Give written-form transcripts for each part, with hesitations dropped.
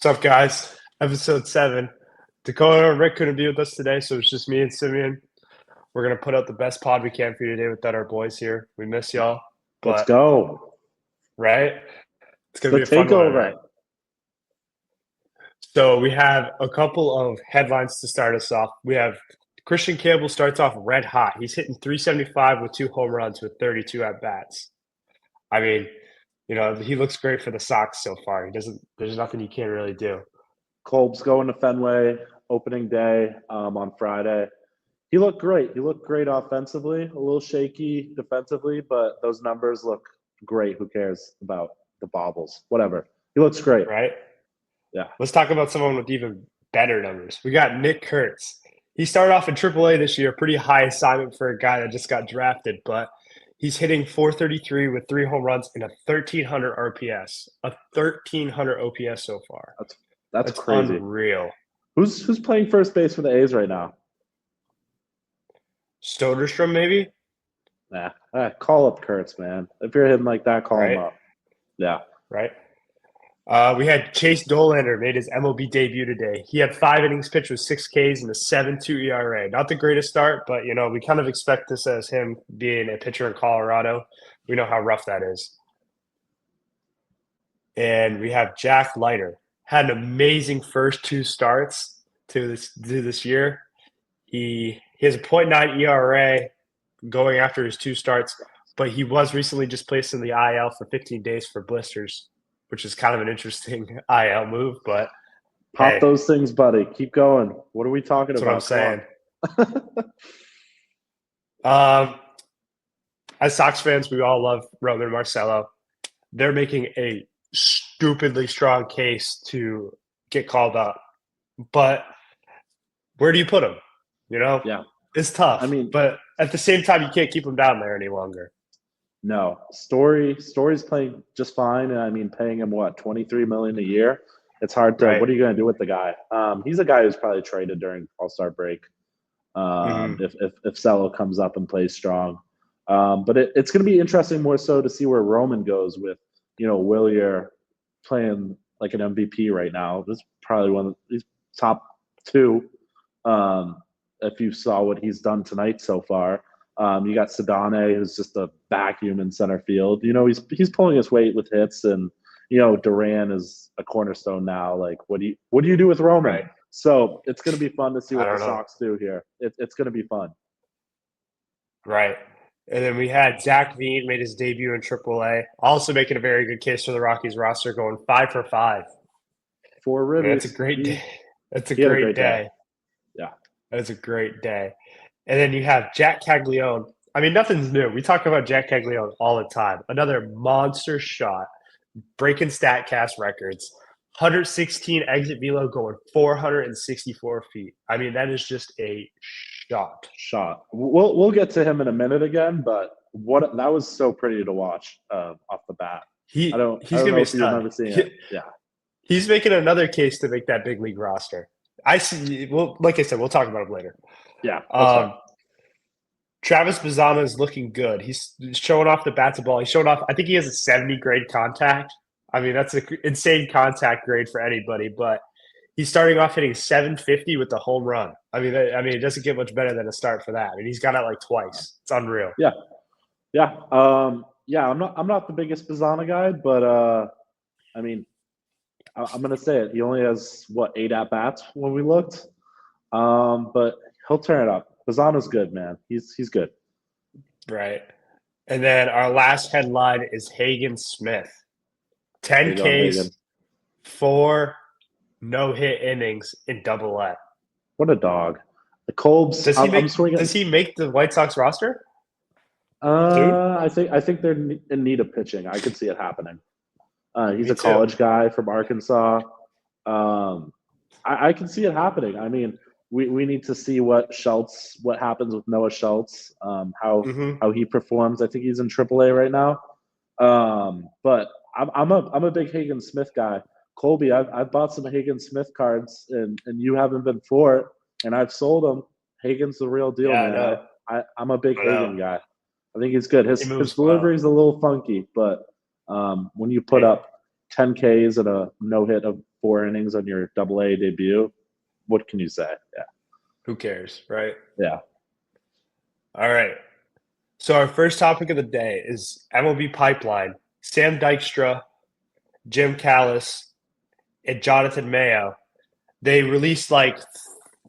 What's up, guys? Episode 7. Dakota and Rick couldn't be with us today, so it's just me and Simeon. We're going to put out the best pod we can for you today without our boys here. We miss y'all. Let's go. Right? It's going to be a fun one, right? So we have a couple of headlines to start us off. We have Christian Campbell starts off red hot. He's hitting 375 with 2 home runs with 32 at-bats. I mean, he looks great for the Sox so far. There's nothing you can't really do. Colby's going to Fenway opening day on Friday. He looked great. He looked great offensively, a little shaky defensively, but those numbers look great. Who cares about the bobbles? Whatever. He looks great. Right? Yeah. Let's talk about someone with even better numbers. We got Nick Kurtz. He started off in AAA this year, pretty high assignment for a guy that just got drafted, but he's hitting 433 with 3 home runs and a 1,300 RPS, a 1,300 OPS so far. That's crazy. Unreal. Who's playing first base for the A's right now? Soderstrom, maybe? Nah. Call up Kurtz, man. If you're hitting like that, call him up. Yeah. Right. We had Chase Dollander made his MLB debut today. He had 5 innings pitched with 6 Ks and a 7.2 ERA. Not the greatest start, but, we kind of expect this as him being a pitcher in Colorado. We know how rough that is. And we have Jack Leiter. Had an amazing first 2 starts to this year. He has a .9 ERA going after his 2 starts, but he was recently just placed in the IL for 15 days for blisters, which is kind of an interesting IL move, but pop those things, buddy. Keep going. What are we talking about? That's what I'm saying. As Sox fans, we all love Roman and Marcelo. They're making a stupidly strong case to get called up, but where do you put them? Yeah, it's tough. I mean, but at the same time, you can't keep them down there any longer. No, Story's playing just fine, and I mean, paying him what, $23 million a year. It's hard to. Right. What are you going to do with the guy? He's a guy who's probably traded during All-Star break. If Cello comes up and plays strong, but it's going to be interesting more so to see where Roman goes with Willier playing like an MVP right now. This is probably one of these top 2. If you saw what he's done tonight so far. You got Sedane, who's just a vacuum in center field. He's pulling his weight with hits, and Duran is a cornerstone now. Like, what do you do with Roman? Right. So it's going to be fun to see what the Sox do here. It's going to be fun. Right. And then we had Zach Veen made his debut in AAA, also making a very good case for the Rockies roster, going 5 for 5. 4 ribbies. That's a great day. That's a great day. Yeah. That's a great day. And then you have Jack Caglianone. I mean, nothing's new. We talk about Jack Caglianone all the time. Another monster shot, breaking StatCast records. 116 exit velo going 464 feet. I mean, that is just a shot. We'll get to him in a minute again, but that was so pretty to watch off the bat. He's gonna be a stud. Yeah. He's making another case to make that big league roster. I see. Well, like I said, we'll talk about him later. Yeah. Travis Bazzana is looking good. He's showing off the bat to ball. He's showing off. I think he has a 70 grade contact. I mean, that's an insane contact grade for anybody. But he's starting off hitting 750 with the home run. I mean, it doesn't get much better than a start for that. I mean, he's got it like twice. It's unreal. Yeah. I'm not the biggest Bazzana guy, but I mean, I'm gonna say it. He only has 8 at bats when we looked, but he'll turn it up. Bazzana's good, man. He's good. Right. And then our last headline is Hagen Smith. 10 Ks, 4 no-hit innings in Double-A. What a dog. The Colbs. Does he make the White Sox roster? I think they're in need of pitching. I could see it happening. He's a college guy from Arkansas. I can see it happening. I mean, we need to see what happens with Noah Schultz, how he performs. I think he's in AAA right now. But I'm a big Hagen Smith guy. Colby, I've bought some Hagen Smith cards, and you haven't been for it, and I've sold them. Hagen's the real deal, man. I'm a big Hagen guy. I think he's good. His delivery is a little funky, but when you put up 10 Ks and a no-hit of 4 innings on your AA debut. What can you say? Yeah. Who cares, right? Yeah. All right. So our first topic of the day is MLB Pipeline. Sam Dykstra, Jim Callis, and Johnathan Mayo. They released like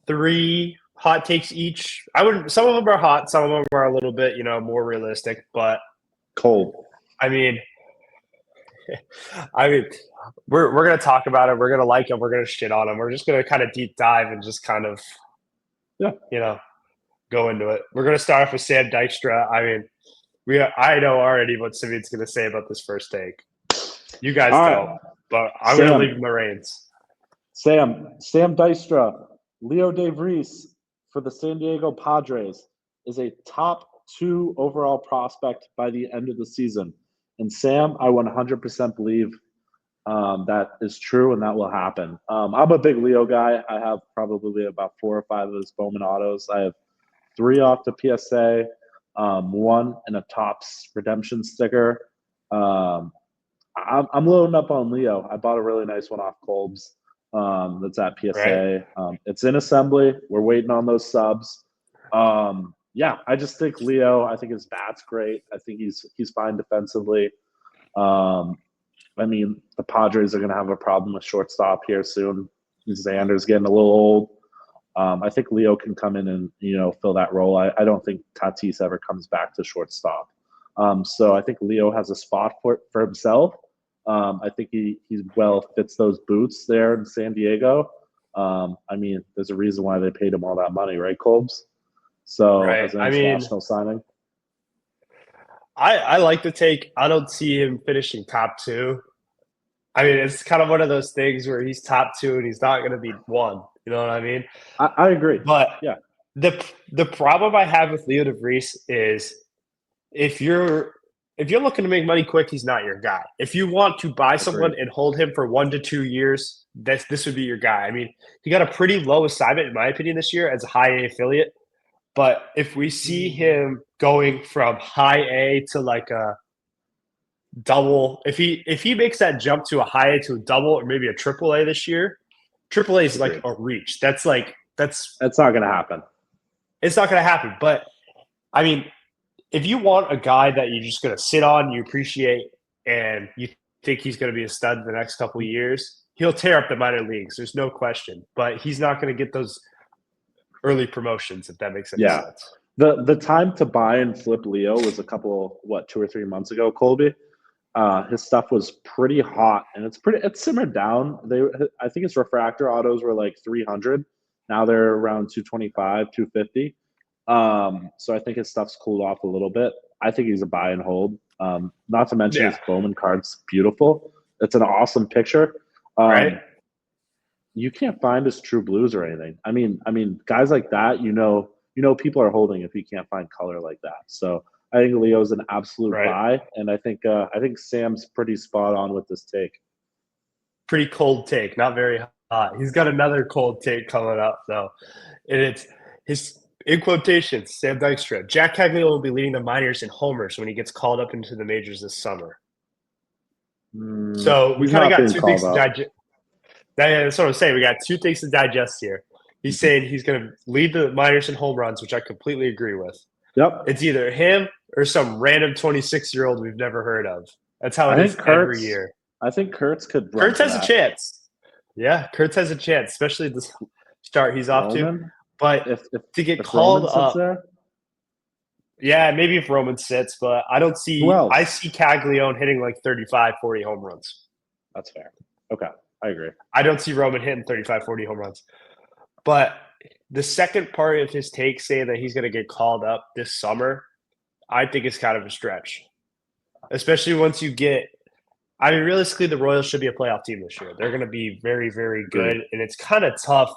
3 hot takes each. Some of them are hot, some of them are a little bit, more realistic, but Cold. I mean, we're gonna talk about it. We're gonna like them. We're gonna shit on them. We're just gonna kind of deep dive and just kind of, go into it. We're gonna start off with Sam Dykstra. I mean, I know already what Simeon's gonna say about this first take. You guys don't, but I'm gonna leave him the reins. Sam Dykstra, Leo DeVries for the San Diego Padres is a top 2 overall prospect by the end of the season. And Sam, I 100% believe that is true and that will happen. I'm a big Leo guy. I have probably about 4 or 5 of his Bowman autos. I have 3 off the PSA, 1 in a Topps redemption sticker. I'm loading up on Leo. I bought a really nice one off Colb's. That's at PSA. Right. It's in assembly. We're waiting on those subs. I just think Leo. I think his bat's great. I think he's fine defensively. I mean, the Padres are going to have a problem with shortstop here soon. Xander's getting a little old. I think Leo can come in and fill that role. I don't think Tatis ever comes back to shortstop. So I think Leo has a spot for himself. I think he well fits those boots there in San Diego. I mean, there's a reason why they paid him all that money, right, Colbs? So as an international signing. I like the take. I don't see him finishing top 2. I mean, it's kind of one of those things where he's top 2 and he's not going to be 1. You know what I mean? I agree. But yeah, the problem I have with Leo DeVries is if you're looking to make money quick, he's not your guy. If you want to buy someone and hold him for 1 to 2 years, this would be your guy. I mean, he got a pretty low assignment, in my opinion, this year as a high A affiliate. But if we see him going from high A to like a double, if he makes that jump to a high A to a double or maybe a triple A this year, triple A is like a reach. That's not going to happen. It's not going to happen. But I mean, if you want a guy that you're just going to sit on, you appreciate, and you think he's going to be a stud in the next couple of years, he'll tear up the minor leagues. There's no question. But he's not going to get those early promotions, if that makes any sense. The time to buy and flip Leo was 2 or 3 months ago, Colby. His stuff was pretty hot, and it's simmered down. I think his refractor autos were like 300. Now they're around 225, 250. So I think his stuff's cooled off a little bit. I think he's a buy and hold. Not to mention his Bowman card's beautiful. It's an awesome picture. Right. You can't find his True Blues or anything. I mean, guys like that, people are holding if you can't find color like that. So I think Leo's an absolute buy, and I think Sam's pretty spot on with this take. Pretty cold take, not very hot. He's got another cold take coming up though, and it's his. In quotations, Sam Dykstra. Jack Caglianone will be leading the minors in homers when he gets called up into the majors this summer. So we kind of got 2 things to digest. That's what I'm saying. We got 2 things to digest here. He's saying he's going to lead the minors in home runs, which I completely agree with. Yep. It's either him or some random 26-year-old we've never heard of. That's how it is every year. I think Kurtz could. Kurtz has a chance. Yeah, Kurtz has a chance, especially the start he's off to. But to get called up, maybe if Roman sits, but I don't see. I see Caglianone hitting like 35, 40 home runs. That's fair. Okay, I agree. I don't see Roman hitting 35, 40 home runs. But the second part of his take saying that he's going to get called up this summer, I think is kind of a stretch, especially once you get. I mean, realistically, the Royals should be a playoff team this year. They're going to be very, very good, and it's kind of tough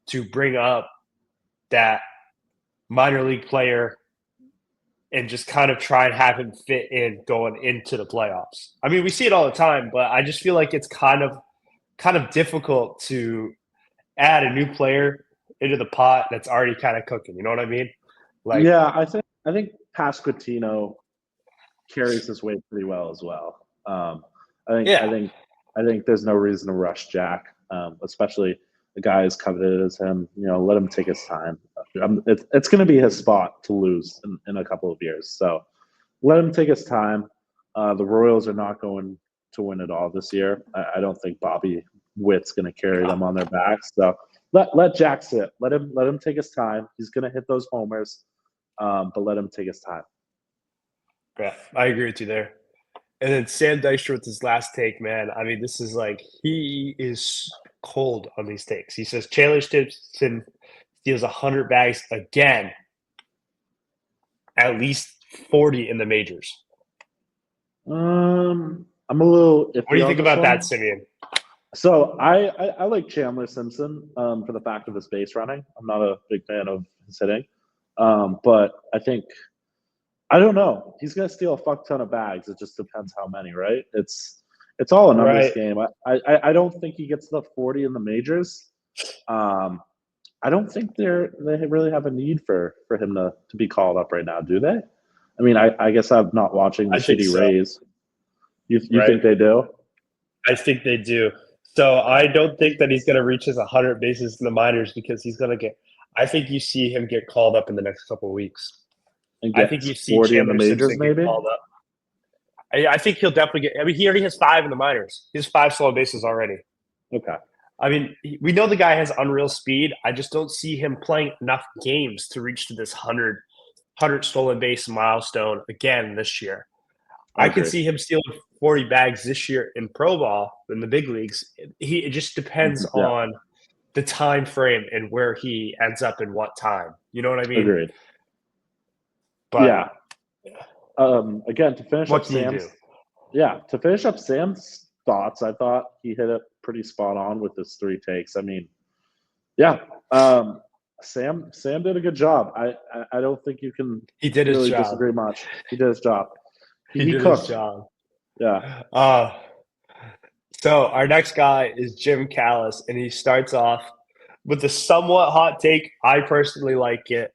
to bring up that minor league player and just kind of try and have him fit in going into the playoffs. I mean, we see it all the time, but I just feel like it's kind of difficult to add a new player into the pot that's already kind of cooking. You know what I mean? Like, yeah, I think Pasquantino carries his weight pretty well as well. I think there's no reason to rush Jack. especially a guy as coveted as him. Let him take his time. It's going to be his spot to lose in a couple of years. So let him take his time. The Royals are not going to win it all this year. I don't think Bobby Witt's going to carry them on their backs. So let Jack sit. Let him take his time. He's going to hit those homers, but let him take his time. Yeah, I agree with you there. And then Sam Dykstra with his last take, man. I mean, this is like he is cold on these takes. He says Chandler Stipson steals 100 bags again, at least 40 in the majors. I'm a little. What do you think about that, Simeon? So I like Chandler Simpson for the fact of his base running. I'm not a big fan of his hitting, but I think I don't know. He's gonna steal a fuck ton of bags. It just depends how many, right? It's all a numbers game. I don't think he gets the 40 in the majors. I don't think they really have a need for him to be called up right now, do they? I mean, I guess I'm not watching the shitty Rays. You think they do? I think they do. So I don't think that he's going to reach his 100 bases in the minors because he's going to get – I think you see him get called up in the next couple of weeks. I think you see Chandler Simpson get called up. I think he'll definitely get – I mean, he already has 5 in the minors. He has 5 stolen bases already. Okay. I mean, we know the guy has unreal speed. I just don't see him playing enough games to reach to this 100 stolen base milestone again this year. I can see him stealing 40 bags this year in pro ball in the big leagues. It just depends on the time frame and where he ends up in what time. You know what I mean? Agreed. But again, to finish up Sam's thoughts, I thought he hit it pretty spot on with his 3 takes. I mean, Sam did a good job. I don't think you can really disagree much. He did his job. He did his job. Yeah. So our next guy is Jim Callis, and he starts off with a somewhat hot take. I personally like it,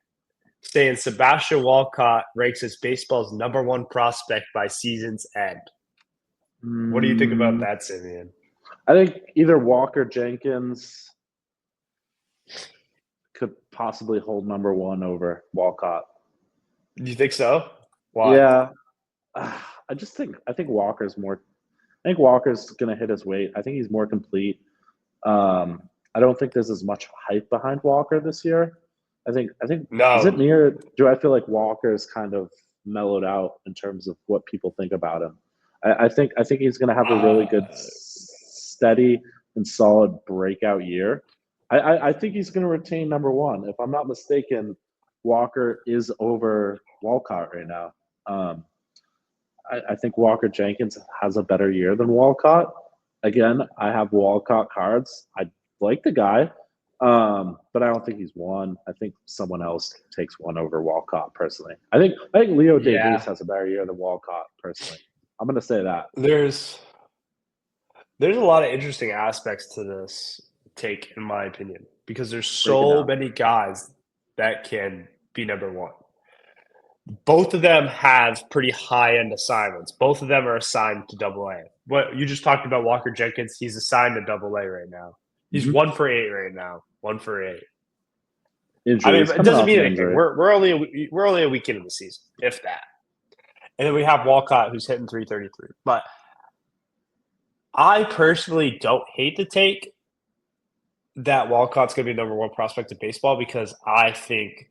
saying Sebastian Walcott ranks as baseball's #1 prospect by season's end. What do you think about that, Simeon? I think either Walker Jenkins could possibly hold #1 over Walcott. Do you think so? Why? Yeah. I think Walker's more. I think Walker's going to hit his weight. I think he's more complete. I don't think there's as much hype behind Walker this year. I think no. Is it me or do I feel like Walker's kind of mellowed out in terms of what people think about him? I think he's going to have a really good, steady and solid breakout year. I think he's going to retain #1. If I'm not mistaken, Walker is over Walcott right now. I think Walker Jenkins has a better year than Walcott. Again, I have Walcott cards. I like the guy, but I don't think he's 1. I think someone else takes 1 over Walcott personally. I think Leo Davies has a better year than Walcott personally. I'm going to say that. There's a lot of interesting aspects to this take, in my opinion, because there's so many guys that can be #1. Both of them have pretty high-end assignments. Both of them are assigned to AA. What you just talked about, Walker Jenkins, he's assigned to AA right now. He's 1 for 8 right now. 1 for 8. Injuries. I mean, it doesn't mean anything. We're only a week into the season, if that. And then we have Walcott, who's hitting .333. But I personally don't hate the take that Walcott's going to be #1 prospect in baseball because I think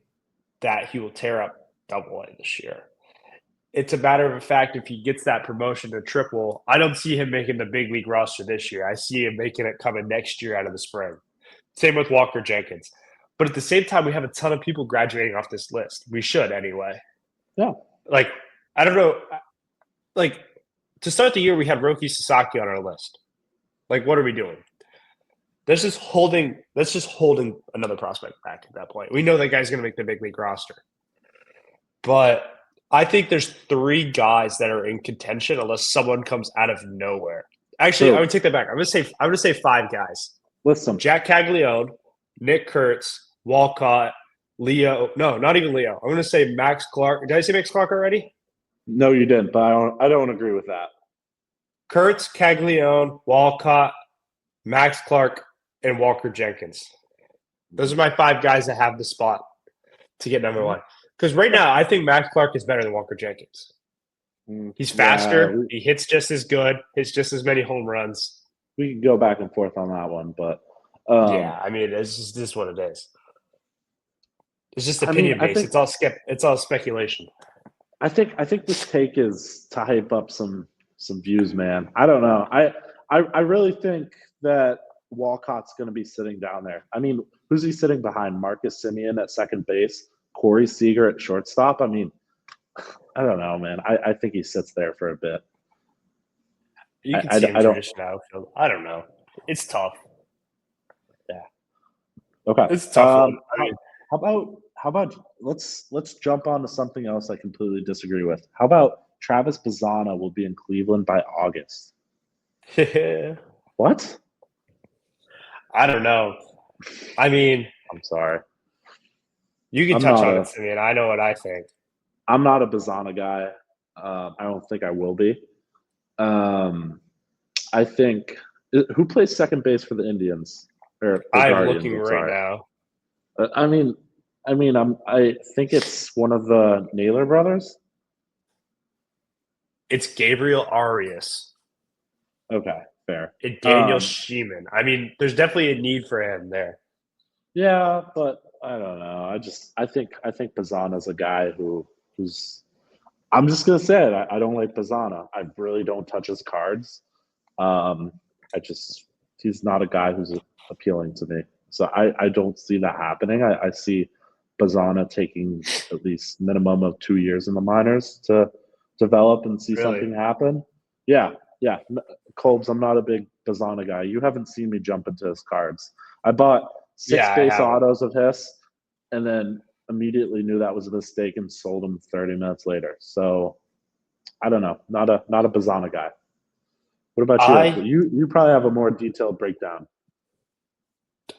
that he will tear up AA this year. It's a matter of fact, if he gets that promotion to triple, I don't see him making the big league roster this year. I see him making it coming next year out of the spring. Same with Walker Jenkins. But at the same time, we have a ton of people graduating off this list. We should anyway. Yeah. Like, I don't know. Like, to start the year, we had Roki Sasaki on our list. Like, what are we doing? That's just holding another prospect back at that point. We know that guy's going to make the big league roster. But I think there's 3 guys that are in contention unless someone comes out of nowhere. Actually, I would take that back. I'm gonna say 5 guys. List them. Jack Caglianone, Nick Kurtz, Walcott, Leo. No, not even Leo. I'm gonna say Max Clark. Did I say Max Clark already? No, you didn't. But I don't agree with that. Kurtz, Caglianone, Walcott, Max Clark, and Walker Jenkins. Those are my 5 guys that have the spot to get number 1. Because right now, I think Max Clark is better than Walker Jenkins. He's faster. He hits just as good. Hits just as many home runs. We can go back and forth on that one, but yeah, I mean, it's just what it is. It's just opinion based. It's all speculation. I think this take is to hype up some views, man. I don't know. I really think that Walcott's going to be sitting down there. I mean, who's he sitting behind? Marcus Simeon at second base, Corey Seager at shortstop. I mean, I don't know, man. I think he sits there for a bit. You can see him traditional outfield. I don't know. It's tough. Yeah. Okay. It's tough. I mean, how about let's jump on to something else I completely disagree with. How about Travis Bazzana will be in Cleveland by August? What? I don't know. I mean, I'm sorry. You can touch on it, Simeon. I know what I think. I'm not a Bazzana guy. I don't think I will be. I think who plays second base for the Indians? Or the I'm Guardians, looking right now. I think it's one of the Naylor brothers. It's Gabriel Arias. Okay, fair. And Daniel Sheeman. I mean, there's definitely a need for him there. Yeah, but I don't know. I think Bazzana's a guy who's. I'm just gonna say it. I don't like Bazzana. I really don't touch his cards. He's not a guy who's appealing to me. So I don't see that happening. I see Bazzana taking at least minimum of 2 years in the minors to develop and see something happen. Yeah. Colbs, I'm not a big Bazzana guy. You haven't seen me jump into his cards. I bought 6 base autos of his and then immediately knew that was a mistake and sold them 30 minutes later. So I don't know. Not a Bazzana guy. What about you? You probably have a more detailed breakdown.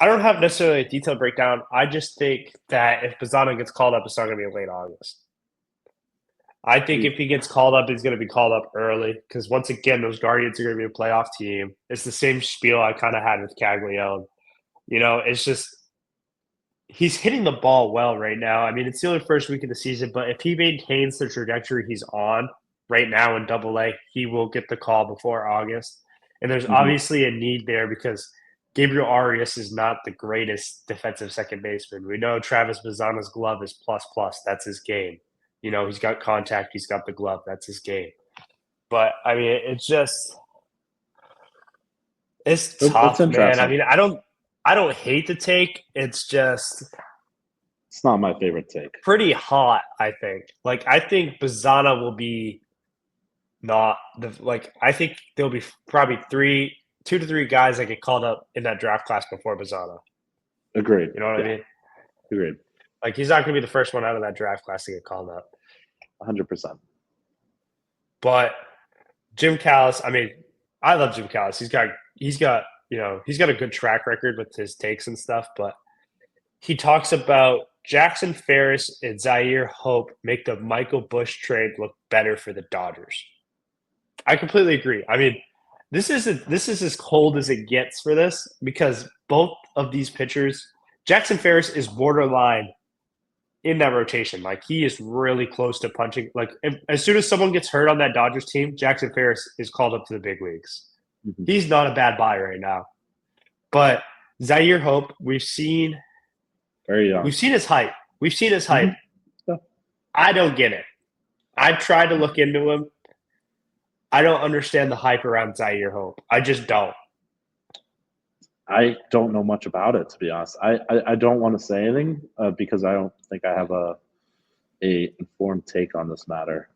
I don't have necessarily a detailed breakdown. I just think that if Bazzana gets called up, it's not going to be late August. I think if he gets called up, he's going to be called up early because, once again, those Guardians are going to be a playoff team. It's the same spiel I kind of had with Caglianone. It's just he's hitting the ball well right now. I mean, it's the only first week of the season, but if he maintains the trajectory he's on right now in Double-A, he will get the call before August. And there's obviously a need there because Gabriel Arias is not the greatest defensive second baseman. We know Travis Bazzana's glove is plus. That's his game. He's got contact. He's got the glove. That's his game. But, I mean, it's tough, man. I mean, I don't hate the take. It's not my favorite take. Pretty hot, I think. I think Bazzana will be not I think there'll be probably 2 to 3 guys that get called up in that draft class before Bazzana. Agreed. You know what I mean? Agreed. He's not going to be the first one out of that draft class to get called up. 100%. But Jim Callis, I mean, I love Jim Callis. He's got a good track record with his takes and stuff, but he talks about Jackson Ferris and Zaire Hope make the Michael Busch trade look better for the Dodgers. I completely agree. I mean, this is as cold as it gets for this because both of these pitchers, Jackson Ferris is borderline in that rotation. He is really close to punching. As soon as someone gets hurt on that Dodgers team, Jackson Ferris is called up to the big leagues. Mm-hmm. He's not a bad buy right now. But Zaire Hope, we've seen his hype. Mm-hmm. I don't get it. I've tried to look into him. I don't understand the hype around Zaire Hope. I just don't. I don't know much about it, to be honest. I don't want to say anything because I don't think I have a informed take on this matter.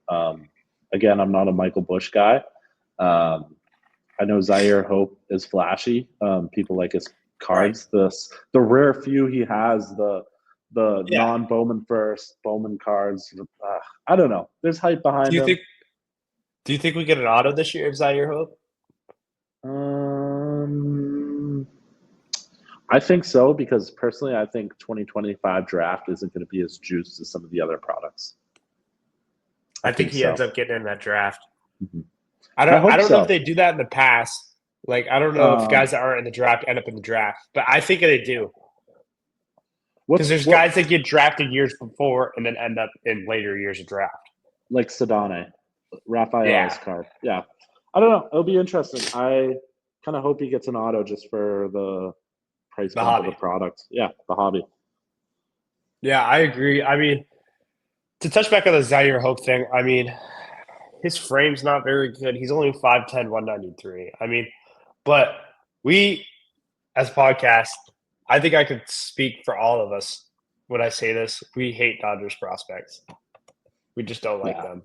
Again, I'm not a Michael Busch guy. I know Zaire Hope is flashy. People like his cards. Right. The rare few he has, the non-Bowman first, Bowman cards. I don't know. There's hype behind him. Do you think we get an auto this year of Zaire Hope? I think so because personally, I think 2025 draft isn't going to be as juiced as some of the other products. I think he ends up getting in that draft. Mm-hmm. I don't know if they do that in the past Like, I don't know if guys that aren't in the draft end up in the draft, but I think they do. Because there's guys that get drafted years before and then end up in later years of draft. Like Sedane, Raphael's card. Yeah. I don't know. It'll be interesting. I kind of hope he gets an auto just for the price bump of the product. Yeah, the hobby. Yeah, I agree. I mean, to touch back on the Zaire Hope thing, I mean, his frame's not very good. He's only 5'10", 193. I mean, but we, as a podcast, I think I could speak for all of us when I say this. We hate Dodgers prospects. We just don't like them.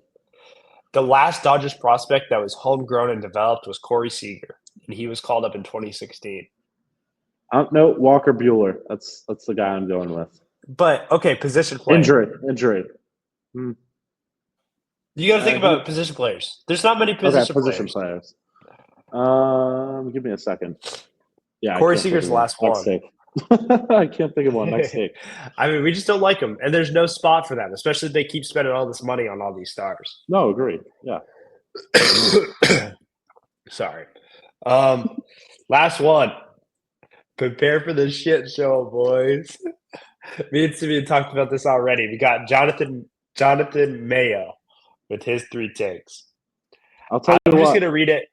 The last Dodgers prospect that was homegrown and developed was Corey Seager, and he was called up in 2016. No, Walker Buehler. That's the guy I'm going with. But, okay, position player. Injury. You got to think about position players. There's not many position players. Give me a second. Yeah, Corey Seager's the last one. I can't think of one. Next take. I mean, we just don't like them, and there's no spot for them, especially if they keep spending all this money on all these stars. No, agreed. Yeah. Sorry. Last one. Prepare for the shit show, boys. Me and Simeon talked about this already. We got Johnathan Mayo with his 3 takes. I'm just going to read it,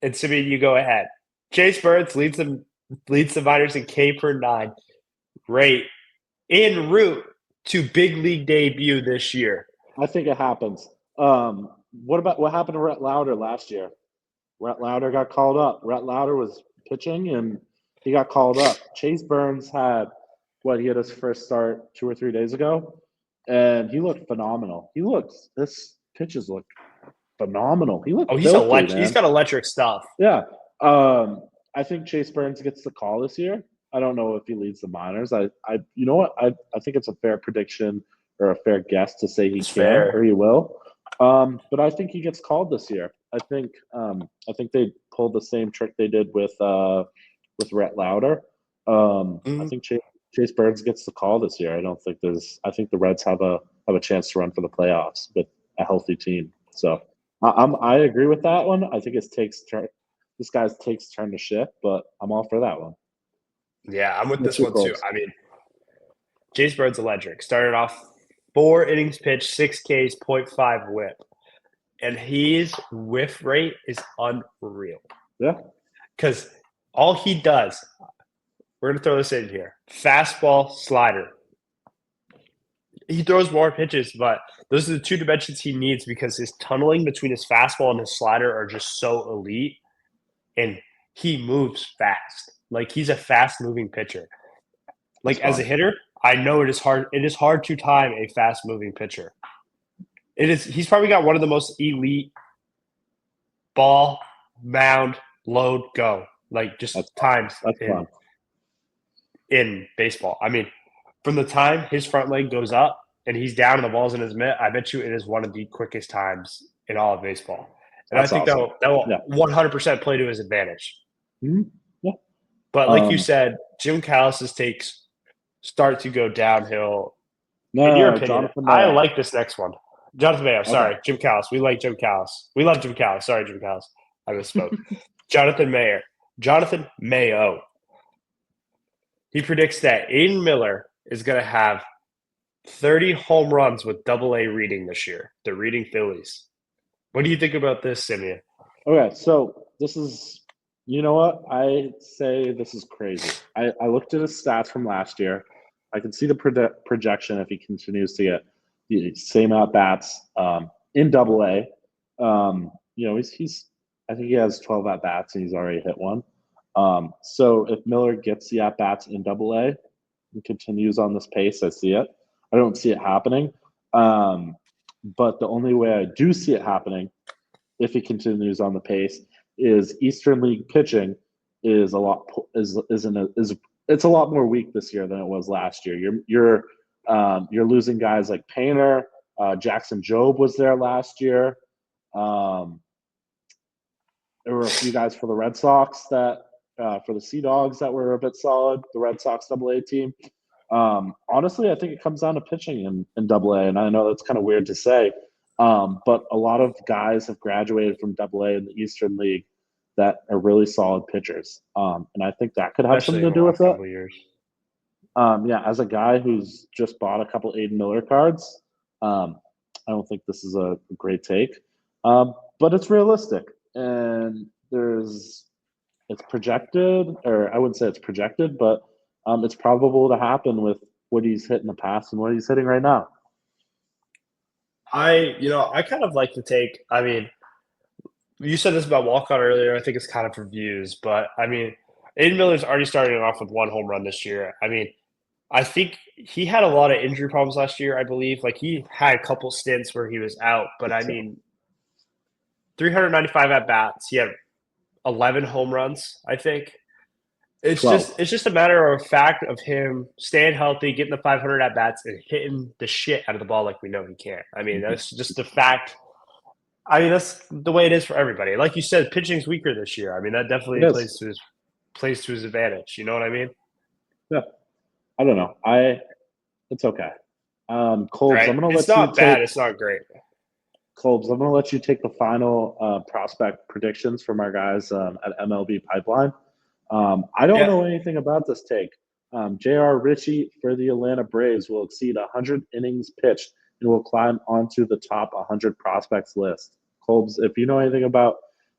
and Simeon, you go ahead. Chase Burns leads the minors in K per 9 rate en route to big league debut this year. I think it happens. What happened to Rhett Lauder last year? Rhett Lauder got called up. Rhett Lauder was pitching, and he got called up. Chase Burns had his first start 2 or 3 days ago, and he looked phenomenal. His pitches look phenomenal. He's got electric stuff. Yeah. I think Chase Burns gets the call this year. I don't know if he leads the minors. You know what? I think it's a fair prediction or a fair guess to say he or he will. But I think he gets called this year. I think they pulled the same trick they did with Rhett Lauder. I think Chase Burns gets the call this year. I think the Reds have a chance to run for the playoffs with a healthy team. So I agree with that one. I think this guy's takes turn to shift, but I'm all for that one. Yeah, I'm with this one too. I mean, Chase Burns electric. Started off 4 innings pitched, 6 Ks, 0.5 whip. And his whiff rate is unreal. Yeah. Because all he does, we're going to throw this in here, fastball, slider. He throws more pitches, but those are the 2 dimensions he needs because his tunneling between his fastball and his slider are just so elite. And he moves fast. Like, he's a fast-moving pitcher. Like, as a hitter, I know it is hard. It is hard to time a fast-moving pitcher. He's probably got one of the most elite ball, mound, load, go. Like, just times in baseball. I mean, from the time his front leg goes up and he's down and the ball's in his mitt, I bet you it is one of the quickest times in all of baseball. And I think that will 100% play to his advantage. Mm-hmm. Yeah. But like you said, Jim Callis' takes start to go downhill. In your opinion, I like this next one. Johnathan Mayo. Sorry, Jim Callis. We like Jim Callis. We love Jim Callis. Sorry, Jim Callis. I misspoke. Johnathan Mayo. He predicts that Aiden Miller is going to have 30 home runs with AA reading this year. The reading Phillies. What do you think about this, Simeon? Okay, so this is, you know what? I say this is crazy. I looked at his stats from last year. I can see the projection if he continues to get the same at-bats in AA. He's I think he has 12 at-bats and he's already hit one. So if Miller gets the at-bats in AA and continues on this pace, I see it. I don't see it happening. But the only way I do see it happening, if he continues on the pace, is Eastern League pitching is a lot it's a lot more weak this year than it was last year. You're losing guys like Painter, Jackson Jobe was there last year. There were a few guys for the Red Sox that for the Sea Dogs that were a bit solid. The Red Sox AA team. Honestly, I think it comes down to pitching in AA, and I know that's kind of weird to say, but a lot of guys have graduated from AA in the Eastern League that are really solid pitchers. And I think that could have especially something in to the do with last it. couple of years. Yeah, as a guy who's just bought a couple Aiden Miller cards, I don't think this is a great take. But it's realistic. And it's projected, or I wouldn't say it's projected, but it's probable to happen with what he's hit in the past and what he's hitting right now. I kind of like to take. I mean, you said this about Walcott earlier. I think it's kind of for views, but I mean, Aiden Miller's already starting off with 1 home run this year. I mean, I think he had a lot of injury problems last year. I believe, like he had a couple stints where he was out, but I mean, 395 at bats. He had 11 home runs. I think. It's 12. just a matter of fact of him staying healthy, getting the 500 at bats, and hitting the shit out of the ball like we know he can. I mean, that's just the fact. I mean, that's the way it is for everybody. Like you said, pitching's weaker this year. I mean, that definitely It plays is. to his advantage. You know what I mean? Yeah. I don't know. It's okay. Colbs, Right? I'm gonna It's let you not bad. take It's not great. Colbs. I'm gonna let you take the final prospect predictions from our guys at MLB Pipeline. I don't Yeah. know anything about this take. J.R. Ritchie for the Atlanta Braves will exceed 100 innings pitched and will climb onto the top 100 prospects list. Colbs, if you know anything about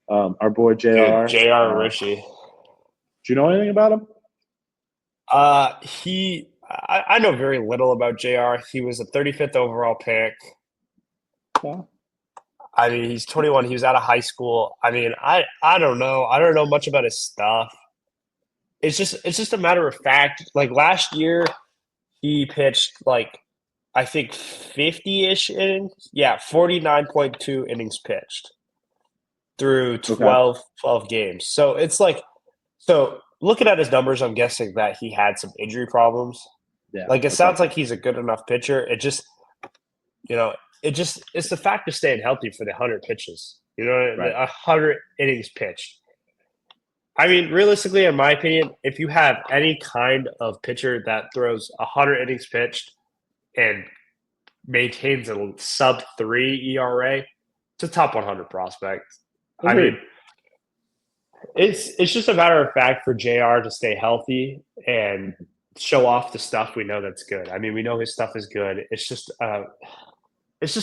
our boy Dude, J.R., J.R. Ritchie. do you know anything about him? I know very little about JR. He was a 35th overall pick. Yeah. I mean, he's 21. He was out of high school. I mean, I don't know. I don't know much about his stuff. It's just a matter of fact. Like last year, he pitched like I think 50-ish innings. Yeah, 49.2 innings pitched through Okay. 12 games. So it's like looking at his numbers, I'm guessing that he had some injury problems. Yeah. Like it okay. sounds like he's a good enough pitcher. It just it's the fact of staying healthy for the 100 pitches. You know, Right. 100 innings pitched. I mean, realistically, in my opinion, if you have any kind of pitcher that throws 100 innings pitched and maintains a sub 3 ERA, it's a top 100 prospect. I Agreed. mean, it's just a matter of fact for JR to stay healthy and show off the stuff we know that's good. I mean, we know his stuff is good. It's just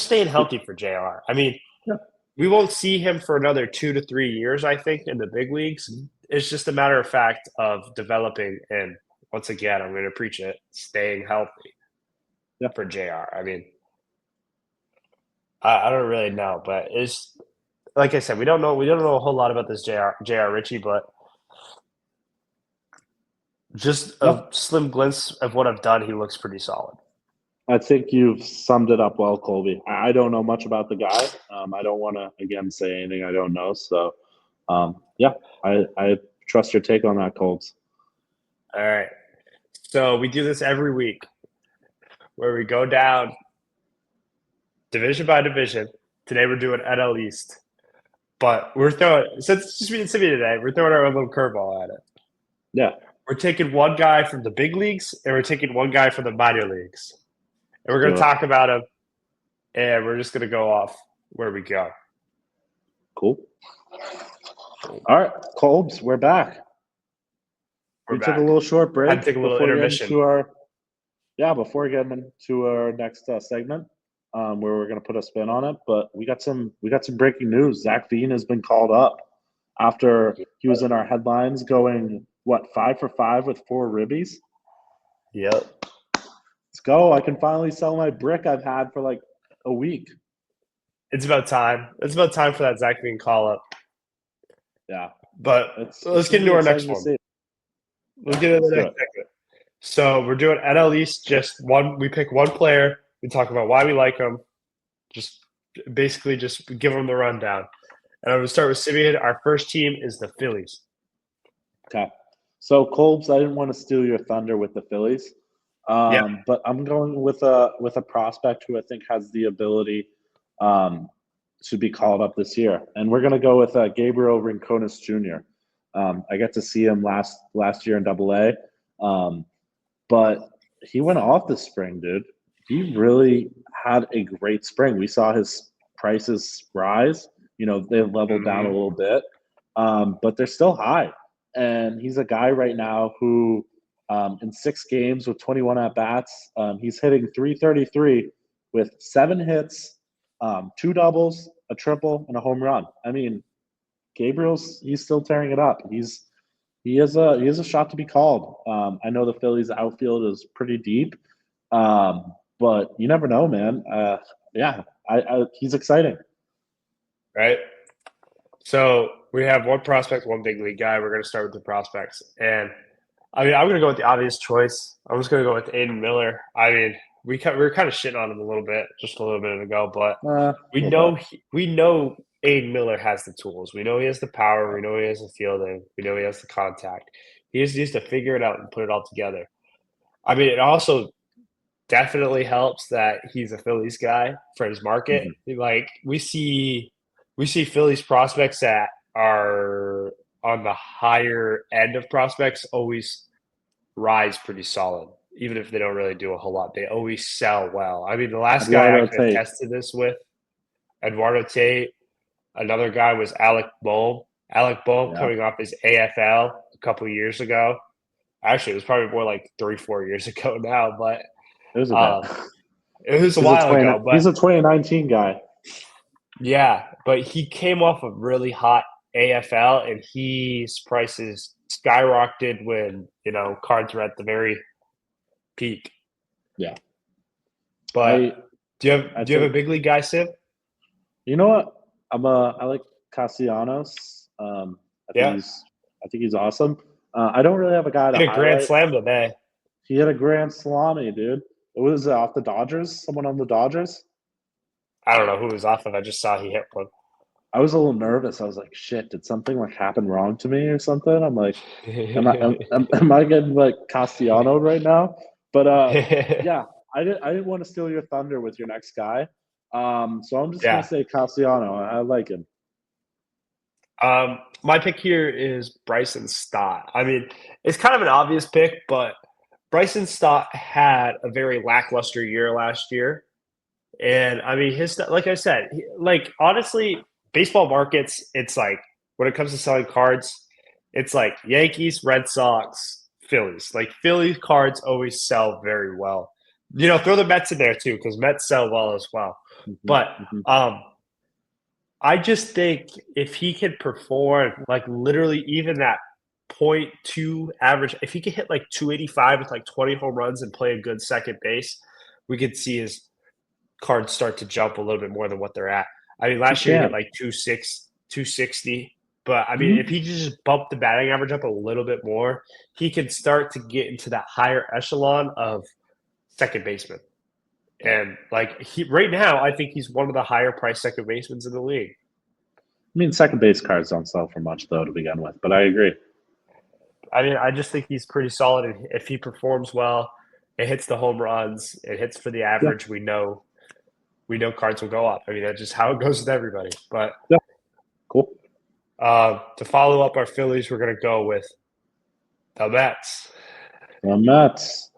staying healthy for JR. I mean, Yeah. we won't see him for another 2 to 3 years, I think, in the big leagues. It's just a matter of fact of developing and once again, I'm going to preach it, staying healthy for JR. I mean, I don't really know, but it's like I said, we don't know a whole lot about this JR Ritchie, but just a slim glimpse of what I've done, he looks pretty solid. I think you've summed it up well, Colby. I don't know much about the guy. I don't want to, again, say anything I don't know. So, I trust your take on that, Colbs. All right. So we do this every week where we go down division by division. Today we're doing NL East. But since it's just me and Simeon today, we're throwing our own little curveball at it. Yeah. We're taking one guy from the big leagues and we're taking one guy from the minor leagues. And we're going to talk about him, and we're just going to go off where we go. Cool. All right, Colbs, we're back. We took a little short break. Had to take a little intermission. Before getting into our next segment, where we're going to put a spin on it. But we got some breaking news. Zach Veen has been called up after he was in our headlines going, 5 for 5 with 4 ribbies? Yep. Let's go. I can finally sell my brick I've had for like a week. It's about time. It's about time for that Zach Veen call up. Yeah. But let's get into our next one. Let's get into the next segment. So we're doing NL East, just one. We pick one player. We talk about why we like him. Just basically just give them the rundown. And I'm going to start with Simeon. Our first team is the Phillies. Okay. So, Colbs, I didn't want to steal your thunder with the Phillies. But I'm going with a prospect who I think has the ability to be called up this year, and we're going to go with Gabriel Rincones Jr. I got to see him last year in Double-A, but he went off this spring, dude. He really had a great spring. We saw his prices rise. They leveled down a little bit, but they're still high. And he's a guy right now who, in 6 games with 21 at bats, he's hitting .333 with 7 hits, 2 doubles, a triple, and a home run. I mean, he's still tearing it up. He has a shot to be called. I know the Phillies outfield is pretty deep, but you never know, man. He's exciting. Right. So we have one prospect, one big league guy. We're going to start with the prospects. And, I mean, I'm going to go with the obvious choice. I'm just going to go with Aiden Miller. I mean, we were kind of shitting on him just a little bit ago, but we know Aiden Miller has the tools. We know he has the power. We know he has the fielding. We know he has the contact. He just needs to figure it out and put it all together. I mean, it also definitely helps that he's a Phillies guy for his market. Mm-hmm. Like, we see Phillies prospects that are on the higher end of prospects always rise pretty solid, even if they don't really do a whole lot. They always sell well. I mean, the last guy I could attest to this with, Eduardo Tate. Another guy was Alec Bohm. Alec Bohm coming off his AFL a couple of years ago. Actually, it was probably more like 3-4 years ago now, but it was a while ago. But he's a 2019 guy. Yeah, but he came off a really hot AFL, and his prices skyrocketed when cards were at the very peak. Yeah, but do you have a big league guy, Sim? You know what? I like Castellanos. I think he's awesome. I don't really have a guy to highlight. Grand slam today. He had a grand salami, dude. It was off the Dodgers. Someone on the Dodgers. I don't know who it was off of. I just saw he hit one. I was a little nervous. I was like, "Shit! Did something happen wrong to me or something?" I'm like, "Am I getting Castellanos right now?" But yeah, I didn't want to steal your thunder with your next guy. So I'm just gonna say Castellanos. I like him. My pick here is Bryson Stott. I mean, it's kind of an obvious pick, but Bryson Stott had a very lackluster year last year. And, I mean, like I said, honestly, baseball markets, it's like when it comes to selling cards, it's like Yankees, Red Sox, Phillies. Like, Phillies cards always sell very well. Throw the Mets in there too, because Mets sell well as well. Mm-hmm. But I just think if he could perform, literally even that 0.2 average, if he could hit 285 with 20 home runs and play a good second base, we could see his cards start to jump a little bit more than what they're at. I mean, last year he hit 260. But, I mean, if he just bumped the batting average up a little bit more, he could start to get into that higher echelon of second baseman. And, right now, I think he's one of the higher priced second basemen in the league. I mean, second base cards don't sell for much, though, to begin with. But I agree. I mean, I just think he's pretty solid. And if he performs well, it hits the home runs, it hits for the average, we know cards will go up. I mean, that's just how it goes with everybody. But cool. To follow up our Phillies, we're going to go with the Mets. The Mets.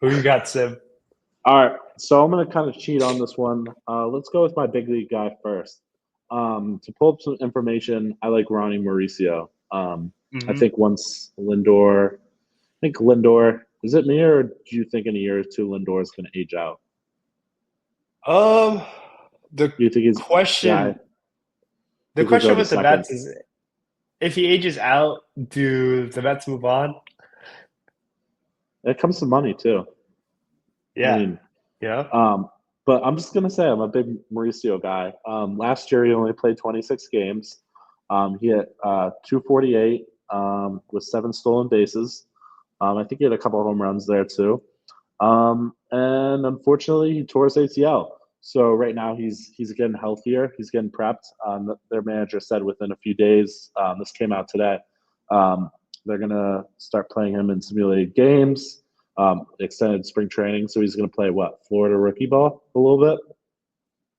Who you got, Sim? All right, so I'm going to kind of cheat on this one. Let's go with my big league guy first. To pull up some information, I like Ronnie Mauricio. I think once Lindor, is it me or do you think in a year or two Lindor is going to age out? The question with the Mets is, if he ages out, do the Mets move on? It comes to money too. Yeah. I mean, but I'm just gonna say I'm a big Mauricio guy. Last year he only played 26 games. He hit 248 with 7 stolen bases. I think he had a couple of home runs there too. And unfortunately, he tore his ACL. So right now he's getting healthier. He's getting prepped. Their manager said within a few days, this came out today, they're going to start playing him in simulated games, extended spring training. So he's going to play Florida rookie ball a little bit?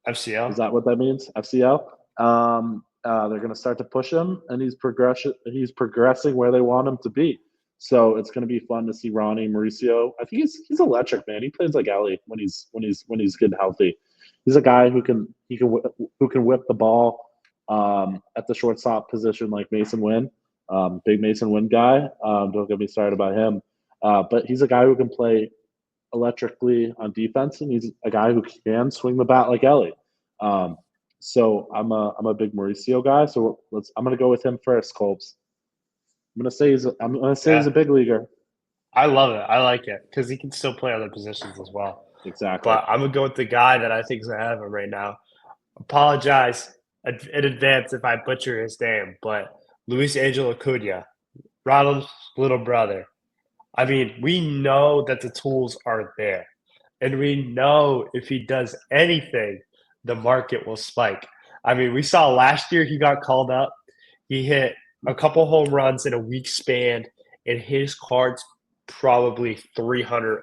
FCL. Is that what that means? FCL? They're going to start to push him, and he's progressing where they want him to be. So it's going to be fun to see Ronnie Mauricio. I think he's electric, man. He plays like Ellie when he's good and healthy. He's a guy who can whip the ball. at the shortstop position like Mason Wynn, big Mason Wynn guy. Don't get me started about him. But he's a guy who can play electrically on defense, and he's a guy who can swing the bat like Ellie. So I'm a big Mauricio guy. So I'm gonna go with him first, Colbs. I'm gonna say he's a big leaguer. I love it. I like it because he can still play other positions as well. Exactly. But I'm gonna go with the guy that I think is ahead of him right now. Apologize in advance if I butcher his name, but Luis Angel Acuna, Ronald's little brother. I mean, we know that the tools are there, and we know if he does anything, the market will spike. I mean, we saw last year he got called up. He hit a couple home runs in a week span, and his card's probably 300x,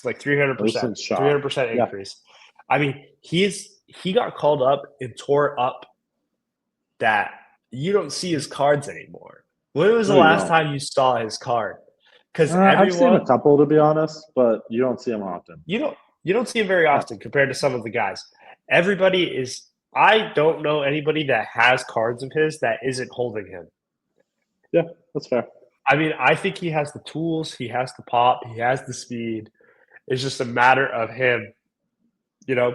like 300%, 300% increase. Yeah. I mean, he got called up and tore up that you don't see his cards anymore. When was the last time you saw his card? Because I've seen a couple, to be honest, but you don't see him often. You don't see him very often compared to some of the guys. Everybody is. I don't know anybody that has cards of his that isn't holding him. Yeah, that's fair. I mean, I think he has the tools. He has the pop. He has the speed. It's just a matter of him,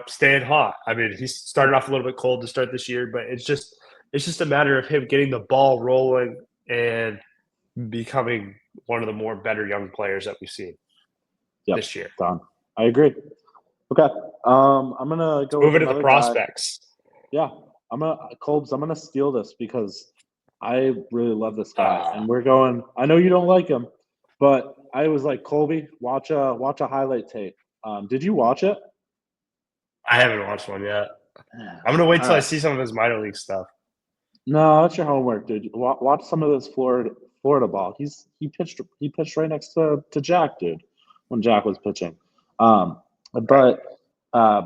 staying hot. I mean, he started off a little bit cold to start this year, but it's just a matter of him getting the ball rolling and becoming one of the more better young players that we've seen this year. Done. I agree. Okay. I'm gonna go moving to the prospects. Guy. Yeah. I'm gonna steal this because I really love this guy. And we're going, I know you don't like him, but I was like, Colby, watch a highlight tape. Did you watch it? I haven't watched one yet. I'm gonna wait till I see some of his minor league stuff. No, that's your homework, dude. Watch some of this Florida ball. He pitched right next to Jack, dude, when Jack was pitching. But